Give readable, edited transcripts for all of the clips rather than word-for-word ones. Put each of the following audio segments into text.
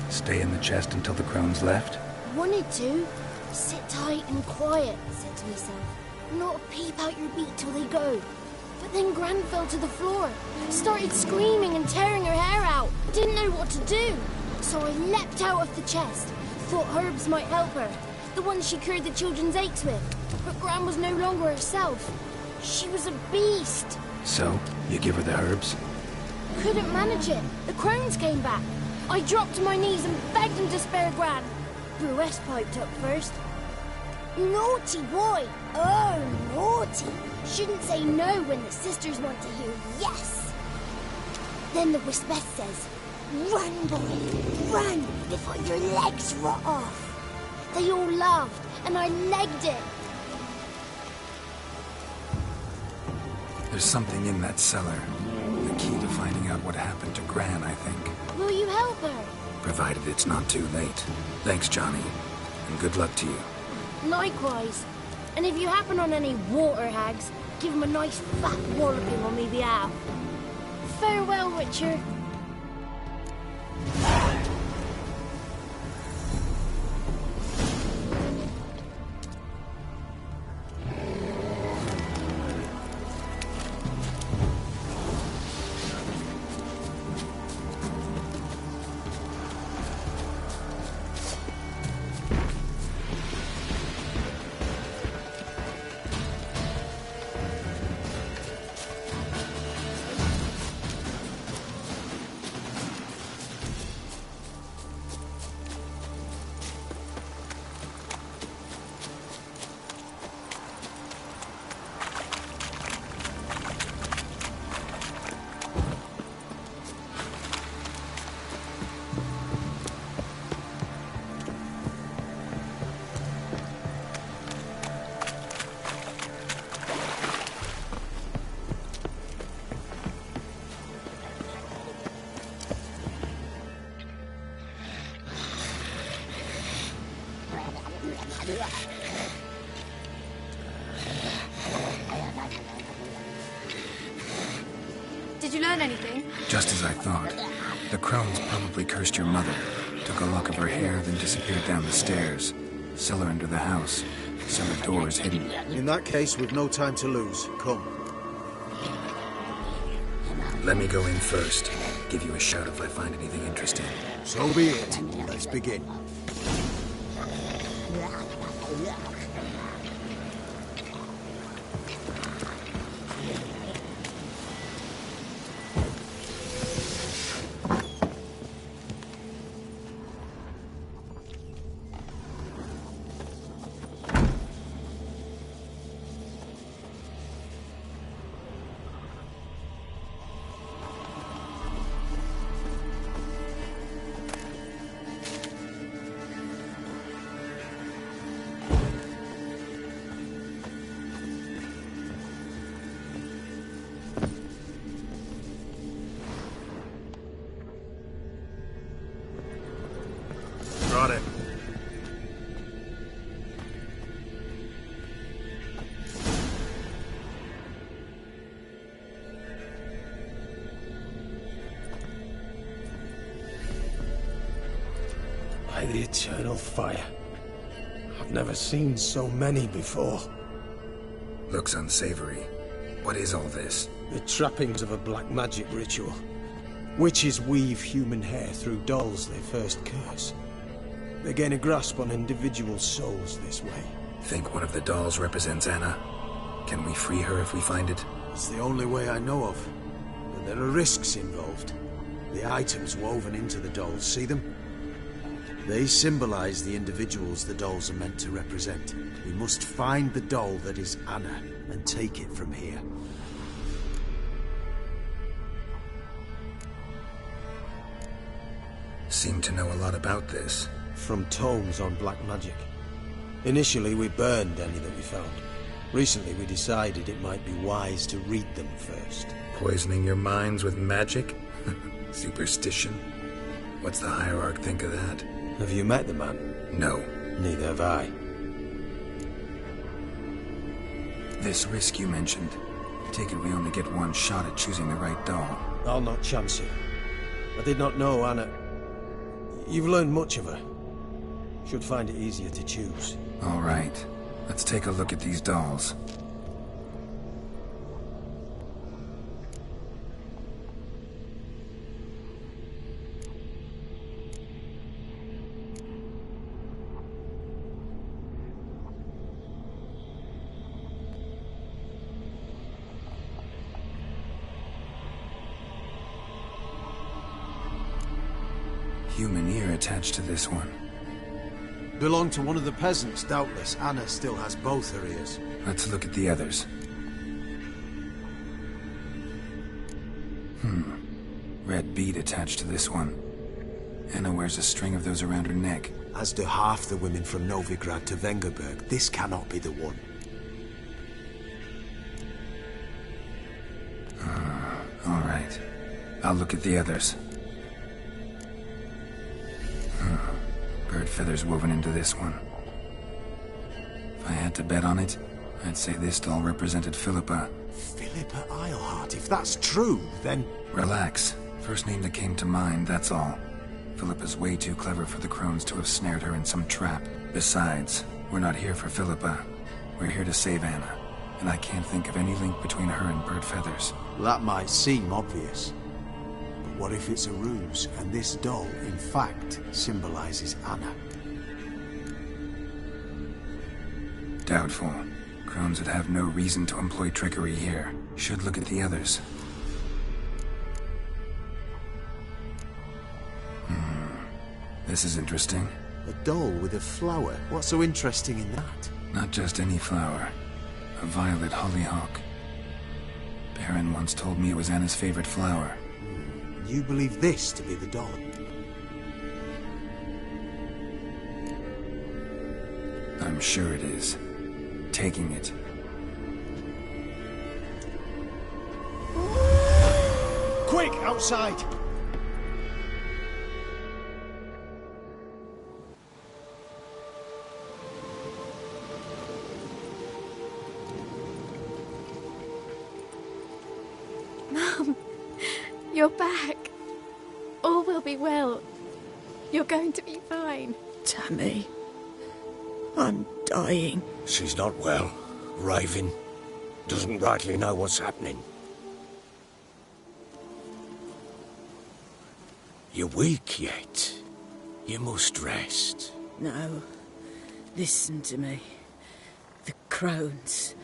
Stay in the chest until the crones left? Wanted to. Sit tight and quiet, said to myself. Not peep out your beak till they go. But then Gran fell to the floor. Started screaming and tearing her hair out. Didn't know what to do. So I leapt out of the chest. Thought herbs might help her. The ones she cured the children's aches with. But Gran was no longer herself. She was a beast. So, you give her the herbs? Couldn't manage it. The crones came back. I dropped to my knees and begged him to spare Gran. Bruce piped up first. Naughty boy! Oh, naughty! Shouldn't say no when the sisters want to hear yes! Then the Wispeth says, run, boy, run, before your legs rot off. They all laughed, and I legged it. There's something in that cellar. The key to finding out what happened to Gran, I think. Will you help her? Provided it's not too late. Thanks, Johnny. And good luck to you. Likewise. And if you happen on any water hags, give them a nice fat walloping on me behalf. Farewell, Witcher. Did you learn anything? Just as I thought. The crones probably cursed your mother. Took a lock of her hair, then disappeared down the stairs. Cellar under the house. Cellar doors hidden. In that case, we've no time to lose. Come. Let me go in first. Give you a shout if I find anything interesting. So be it. Let's begin. Got it. By the eternal fire. I've never seen so many before. Looks unsavory. What is all this? The trappings of a black magic ritual. Witches weave human hair through dolls they first curse. They gain a grasp on individual souls this way. Think one of the dolls represents Anna? Can we free her if we find it? It's the only way I know of. But there are risks involved. The items woven into the dolls, see them? They symbolize the individuals the dolls are meant to represent. We must find the doll that is Anna and take it from here. Seem to know a lot about this. From tomes on black magic. Initially, we burned any that we found. Recently, we decided it might be wise to read them first. Poisoning your minds with magic? Superstition? What's the Hierarch think of that? Have you met the man? No. Neither have I. This risk you mentioned. Take it we only get one shot at choosing the right doll. I'll not chance it. I did not know Anna... You've learned much of her. Should find it easier to choose. All right. Let's take a look at these dolls. Human ear attached to this one. Belonged to one of the peasants, doubtless. Anna still has both her ears. Let's look at the others. Red bead attached to this one. Anna wears a string of those around her neck. As do half the women from Novigrad to Vengerberg. This cannot be the one. All right. I'll look at the others. Bird feathers woven into this one. If I had to bet on it, I'd say this doll represented Philippa. Philippa Eilhart, if that's true, then... Relax. First name that came to mind, that's all. Philippa's way too clever for the crones to have snared her in some trap. Besides, we're not here for Philippa. We're here to save Anna. And I can't think of any link between her and bird feathers. That might seem obvious. But what if it's a ruse, and this doll, in fact, symbolizes Anna? Doubtful. Crones would have no reason to employ trickery here. Should look at the others. This is interesting. A doll with a flower? What's so interesting in that? Not just any flower. A violet hollyhock. Baron once told me it was Anna's favorite flower. You believe this to be the doll? I'm sure it is. Taking it. Quick, outside! You're back. All will be well. You're going to be fine. Tammy, I'm dying. She's not well. Raving. Doesn't rightly know what's happening. You're weak yet. You must rest. No, listen to me. The crones.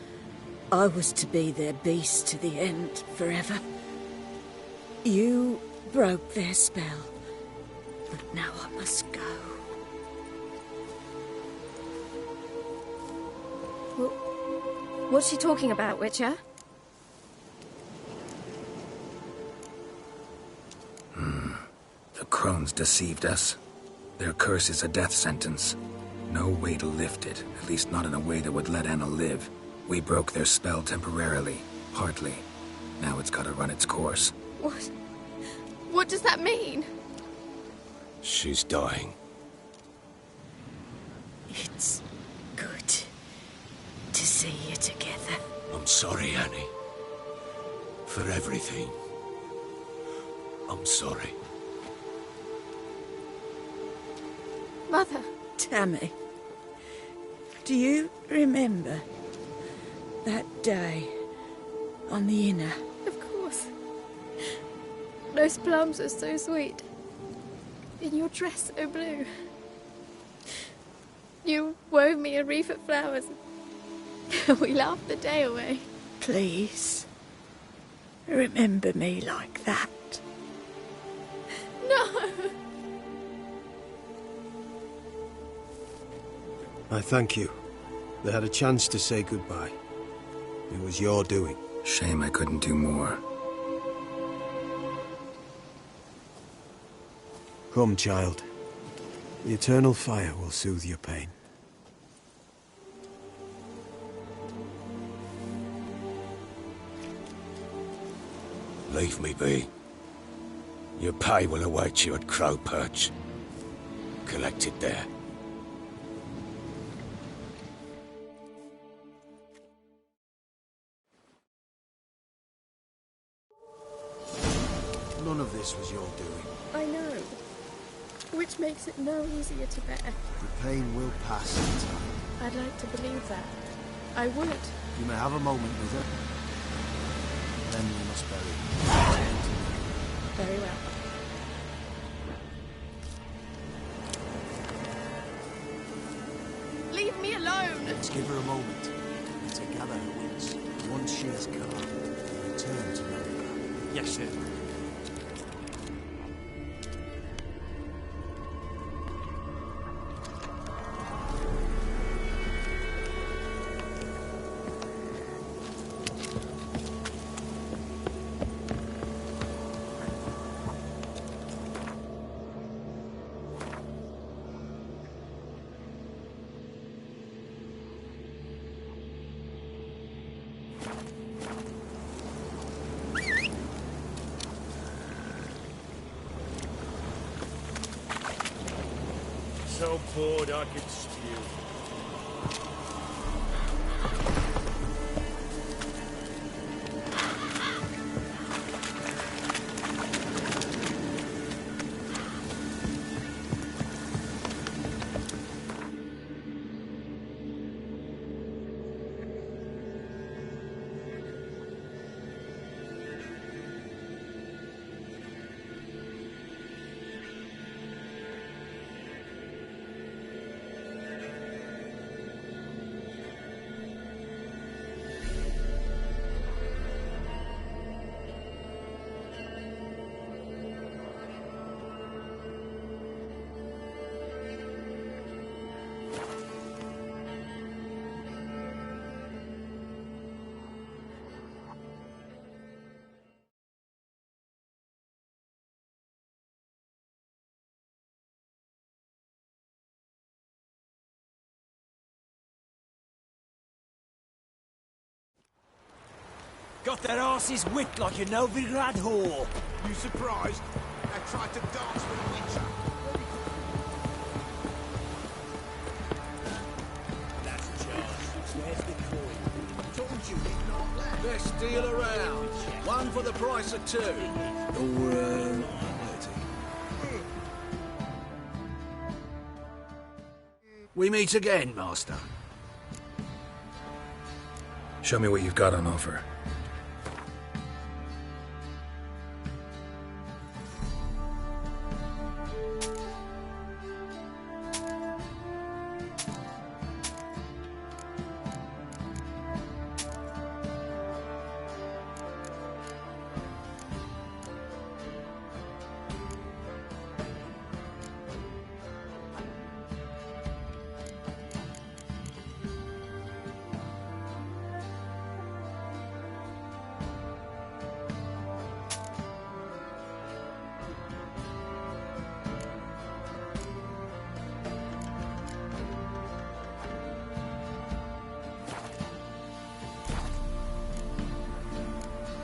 I was to be their beast to the end, forever. You broke their spell, but now I must go. What's she talking about, Witcher? The crones deceived us. Their curse is a death sentence. No way to lift it, at least not in a way that would let Anna live. We broke their spell temporarily, partly. Now it's gotta run its course. What? What does that mean? She's dying. It's good to see you together. I'm sorry, Annie. For everything. I'm sorry. Mother. Tammy, do you remember that day on the Inner? Of course. Those plums are so sweet. In your dress so blue. You wove me a wreath of flowers. We laughed the day away. Please, remember me like that. No! I thank you. They had a chance to say goodbye. It was your doing. Shame I couldn't do more. Come, child. The eternal fire will soothe your pain. Leave me be. Your pay will await you at Crow Perch. Collect it there. None of this was your doing. I know. which makes it no easier to bear. The pain will pass in time. I'd like to believe that. I would. You may have a moment with her. Then we must bury her. Very well. Leave me alone! Let's give her a moment. To gather her wits. Once she has calm, return to Melbourne. Yes, sir. So bored I could stew. Got their asses whipped like a Novigrad whore. You surprised? They tried to dance with a witcher. That's just. Where's the coin? Told you he'd not left. Let's deal around. One for the price of two. Or, We meet again, Master. Show me what you've got on offer.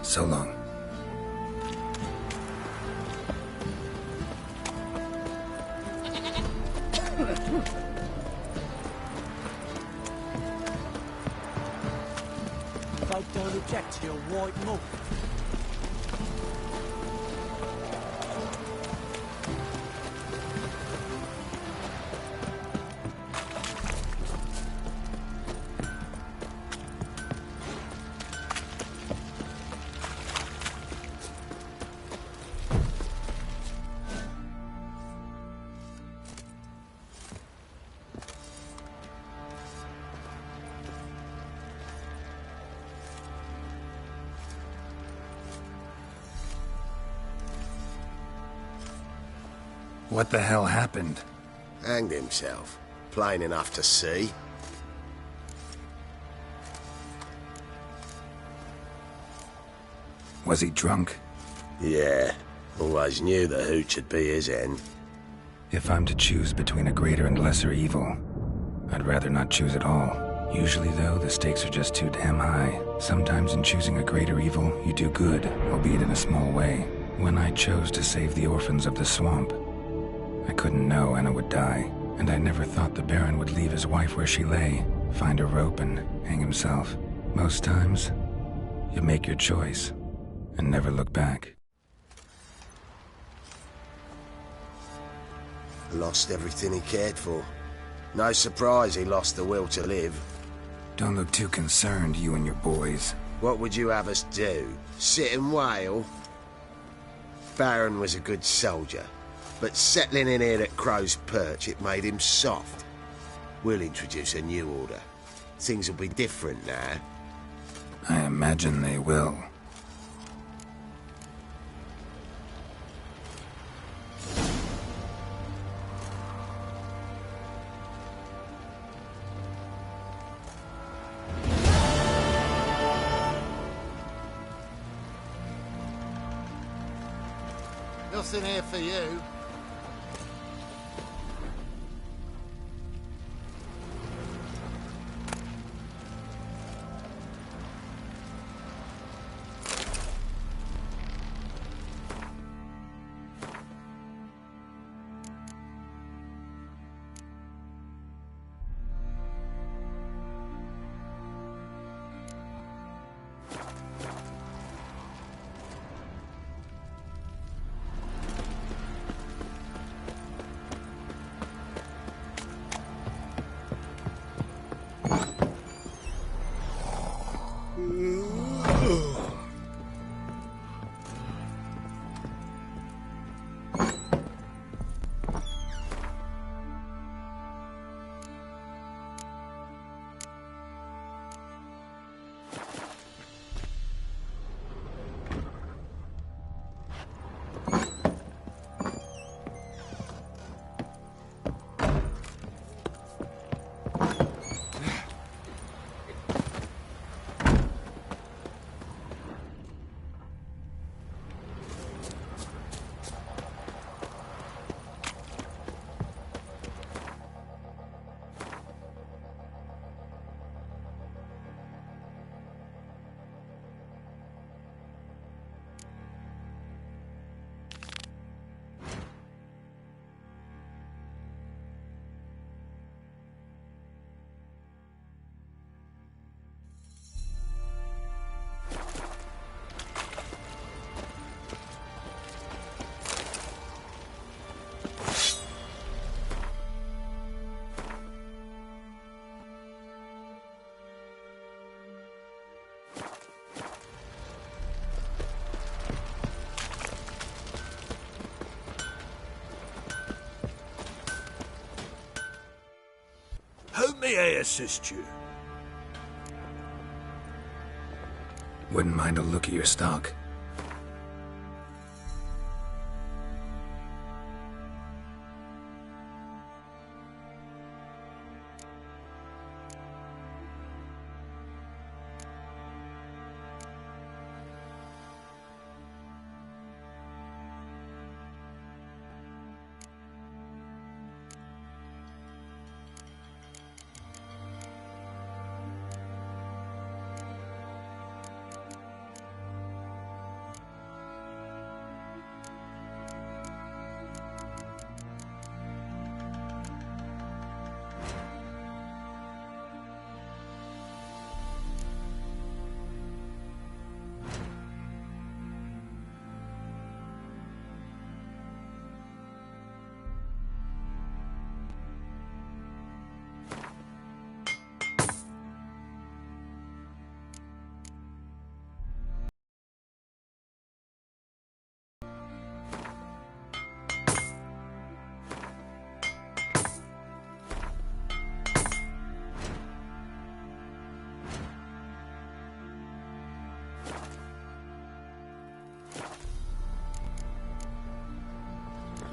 So long. folk don't object to your white mug. What the hell happened? Hanged himself. Plain enough to see. Was he drunk? Yeah. Always knew the hooch would be his end. If I'm to choose between a greater and lesser evil, I'd rather not choose at all. Usually, though, the stakes are just too damn high. Sometimes in choosing a greater evil, you do good, albeit in a small way. When I chose to save the orphans of the swamp, I couldn't know Anna would die, and I never thought the Baron would leave his wife where she lay, find a rope and hang himself. Most times, you make your choice and never look back. Lost everything he cared for. No surprise he lost the will to live. Don't look too concerned, you and your boys. What would you have us do? Sit and wail? Baron was a good soldier, but settling in here at Crow's Perch, it made him soft. We'll introduce a new order. Things will be different now. I imagine they will. Nothing here for you. Who may I assist you? Wouldn't mind a look at your stock.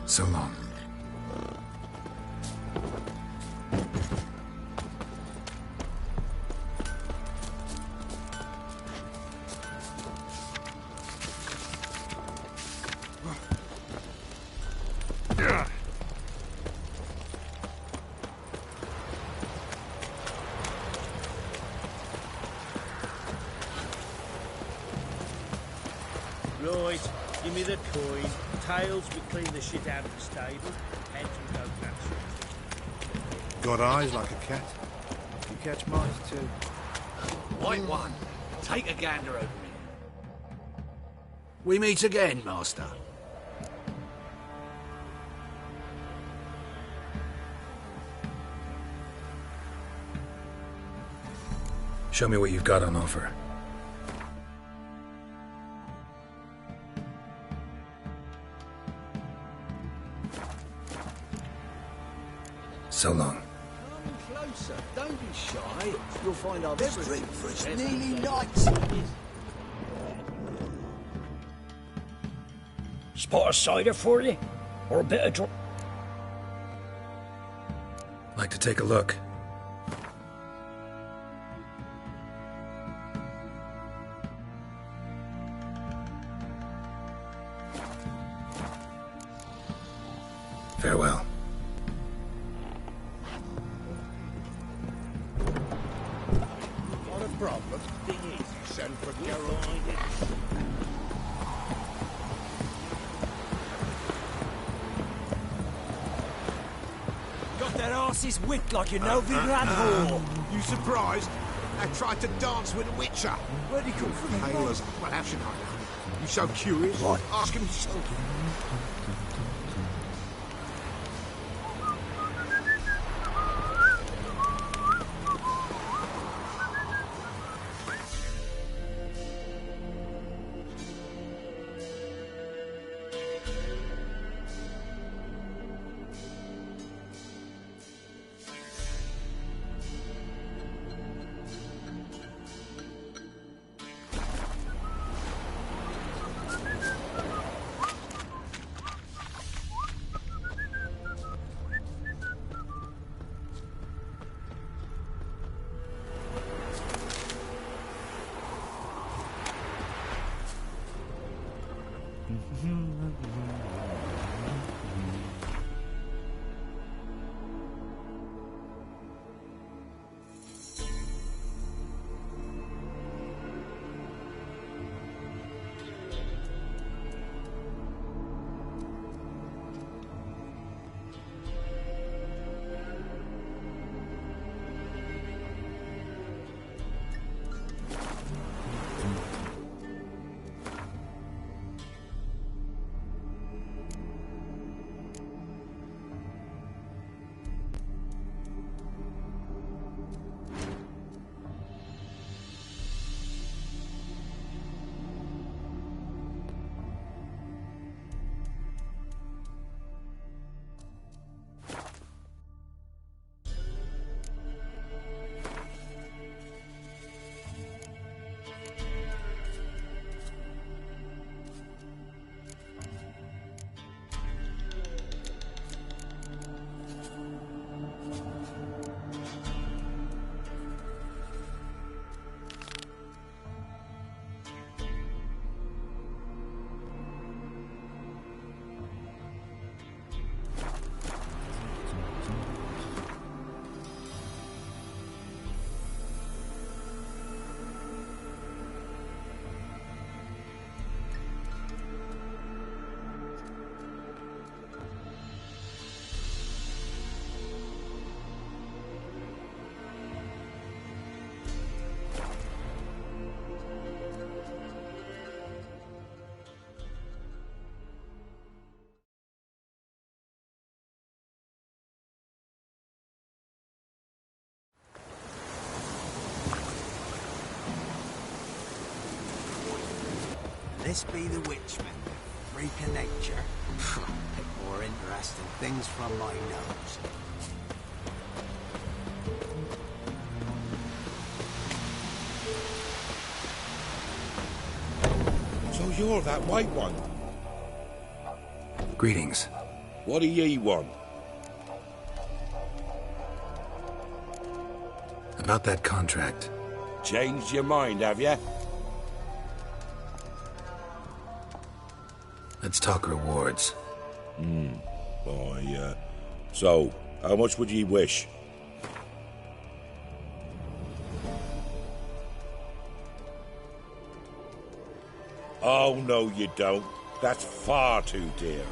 So long. Right, give me the coin. Tails, we clean the shit out of the stable. Heads we go catch. Got eyes like a cat. You catch mice too. White one, take a gander over here. We meet again, Master. Show me what you've got on offer. So long. Come closer. Don't be shy. You'll find our This drink for it's nearly night. Spot of cider for you? Or a bit of dr... Like to take a look. Farewell. Not a problem. Thing is, you send for Caroline. Got their asses whipped like you know the grand whore. You surprised? I tried to dance with a witcher. Where'd he come from? Tailors. Well, how should I know? You so curious? What? Ask him yourself. This be the Witchman, freak of nature. Pick more interesting things from my nose. So you're that white one? Greetings. What do ye want? About that contract. Changed your mind, have ya? Let's talk rewards. So, how much would ye wish? Oh, no you don't. That's far too dear.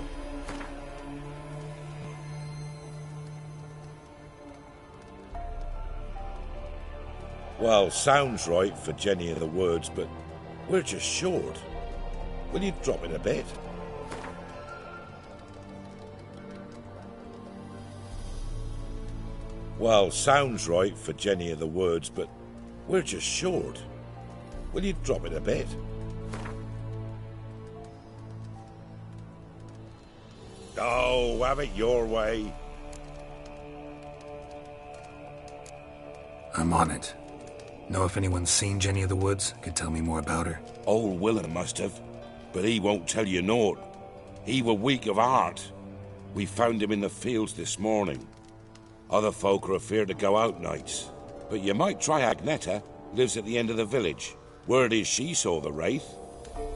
Well, sounds right for Jenny of the Woods, but we're just short. Will you drop it a bit? Well, sounds right for Jenny of the Woods, but We're just short. Will you drop it a bit? Oh, have it your way. I'm on it. Know if anyone's seen Jenny of the Woods? Could tell me more about her. Old Willem must have, but he won't tell you naught. He were weak of heart. We found him in the fields this morning. Other folk are afeard to go out nights. But you might try Agneta, lives at the end of the village. Word is she saw the wraith.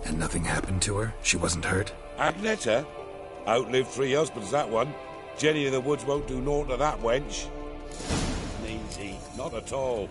And nothing happened to her? She wasn't hurt? Agneta? Outlived 3 husbands, that one. Jenny of the Woods won't do naught to that wench. Easy, not at all.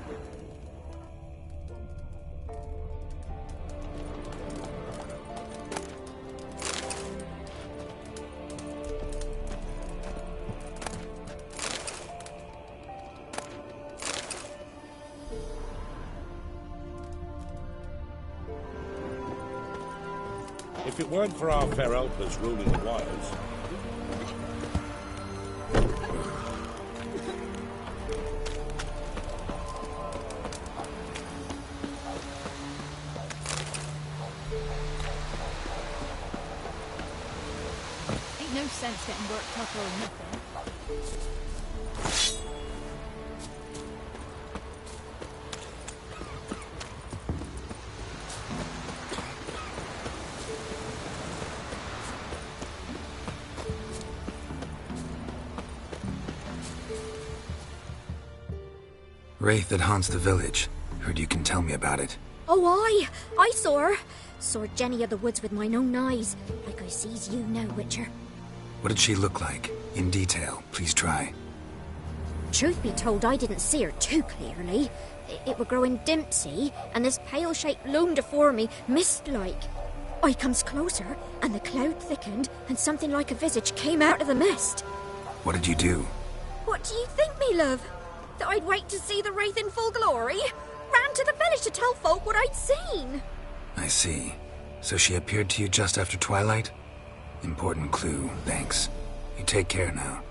If it weren't for our fair helpers ruling the wilds... Ain't no sense getting worked up or nothing. Wraith that haunts the village. Heard you can tell me about it. Oh, I saw her. Saw Jenny of the Woods with mine own eyes, like I sees you now, Witcher. What did she look like? In detail, please try. Truth be told, I didn't see her too clearly. It were growing dim, see, and this pale shape loomed afore me, mist-like. I comes closer, and the cloud thickened, and something like a visage came out of the mist. What did you do? What do you think, me love? That I'd wait to see the wraith in full glory? Ran to the village to tell folk what I'd seen. I see. So she appeared to you just after twilight? Important clue, thanks. You take care now.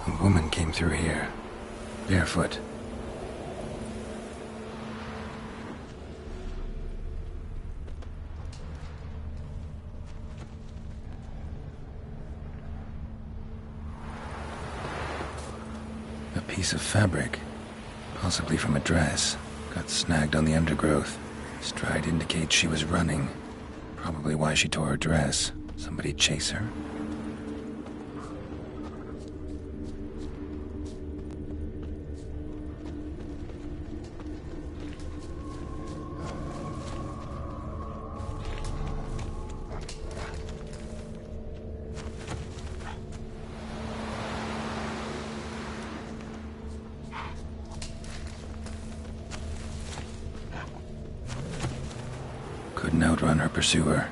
A woman came through here, barefoot. A piece of fabric, possibly from a dress, got snagged on the undergrowth. Stride indicates she was running. Probably why she tore her dress. Somebody chase her? Couldn't outrun her pursuer.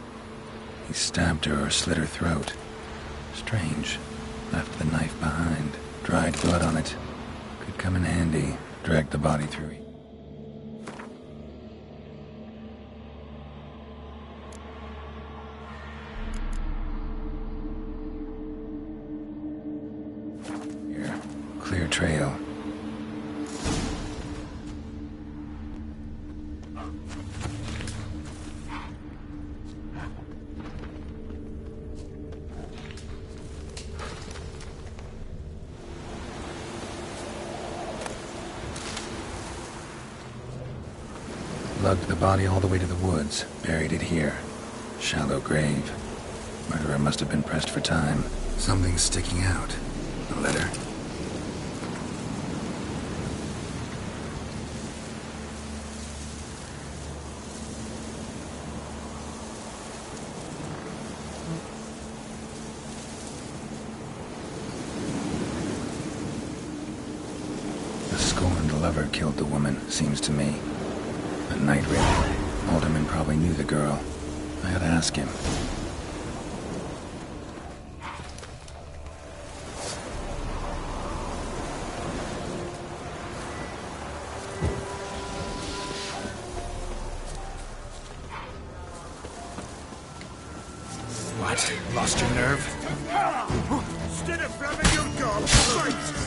He stabbed her or slit her throat. Strange. Left the knife behind. Dried blood on it. Could come in handy. Dragged the body through. Here. Clear trail. Lugged the body all the way to the woods, buried it here. Shallow grave. Murderer must have been pressed for time. Something's sticking out. A letter. Whoever killed the woman, seems to me. A night raid. Alderman probably knew the girl. I ought to ask him. What? Lost your nerve? Instead of grabbing your dog, fight!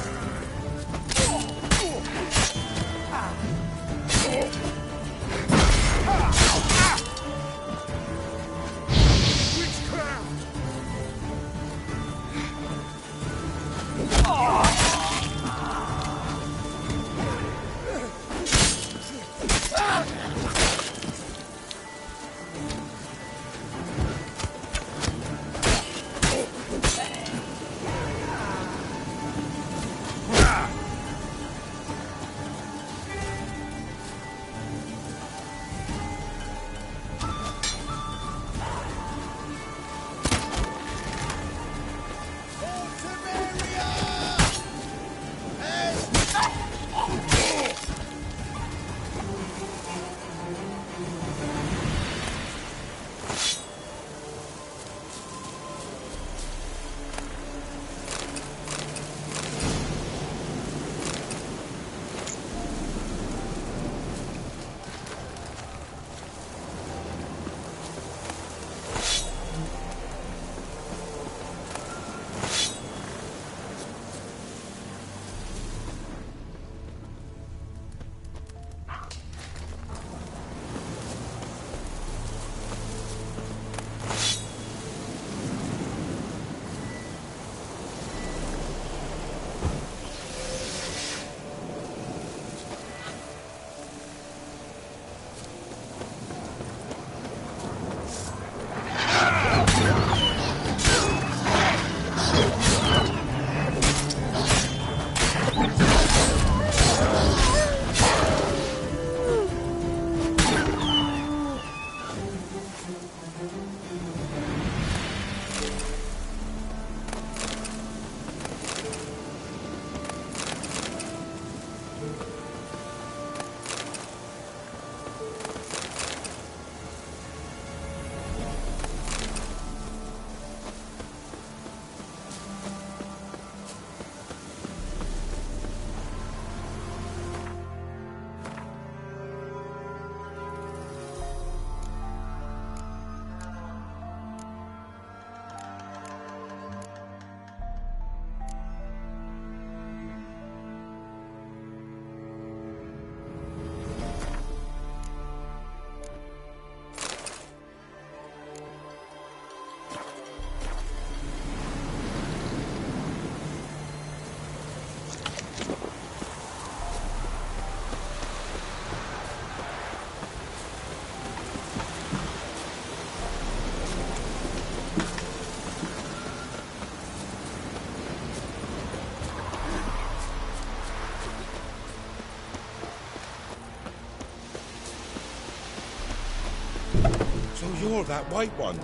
So you're that white one.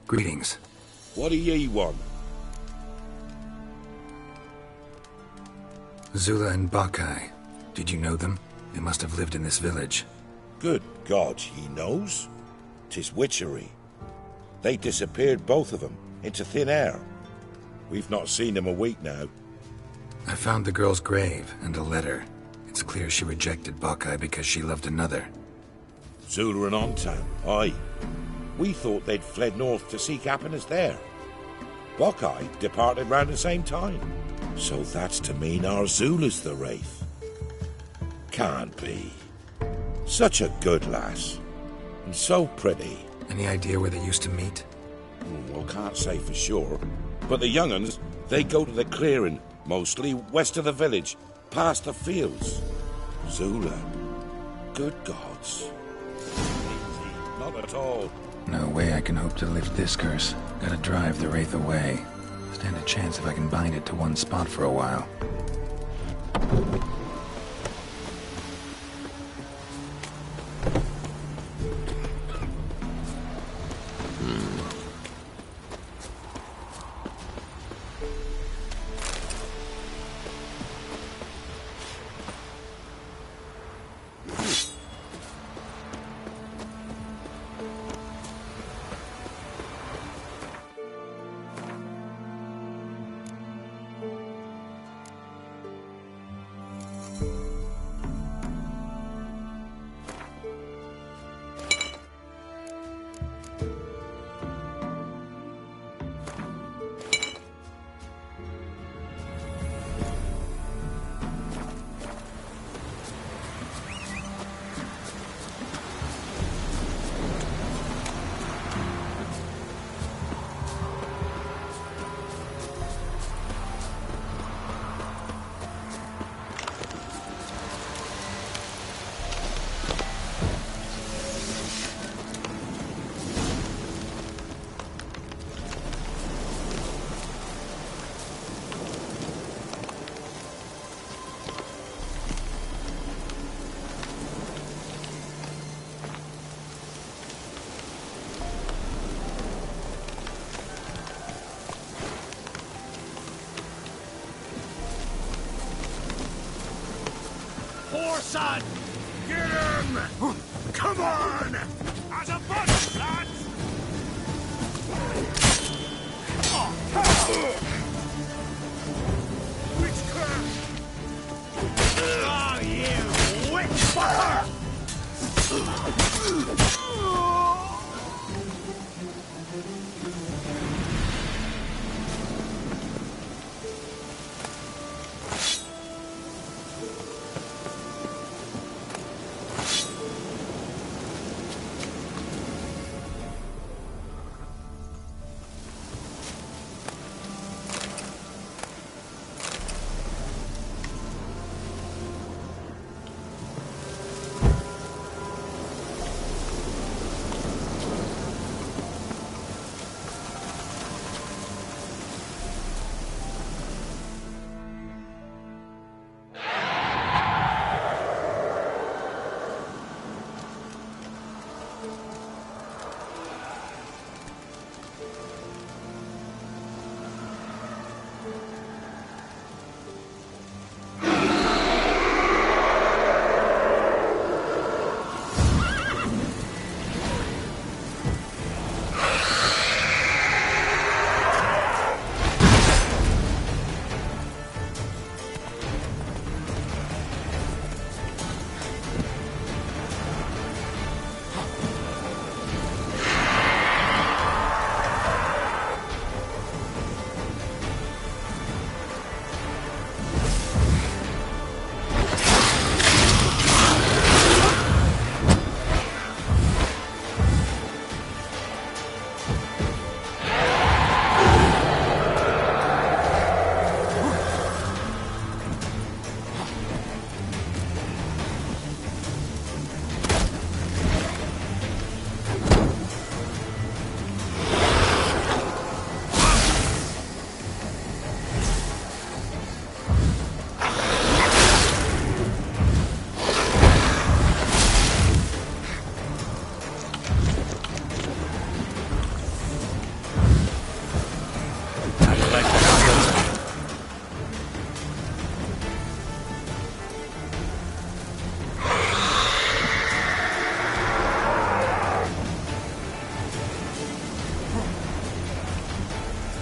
Greetings. What do ye want? Zula and Bakai. Did you know them? They must have lived in this village. Good God, he knows? 'Tis witchery. They disappeared, both of them, into thin air. We've not seen them a week now. I found the girl's grave and a letter. It's clear she rejected Bakai because she loved another. Zula and Ontown, aye. We thought they'd fled north to seek happiness there. Bakai departed round the same time. So that's to mean our Zula's the Wraith. Can't be. Such a good lass. And so pretty. Any idea where they used to meet? Well, can't say for sure. But the young'uns, they go to the clearing, mostly west of the village, past the fields. Zula. Good gods. Not at all. No way I can hope to lift this curse. Gotta drive the Wraith away. Stand a chance if I can bind it to one spot for a while. son! Get him! Come on!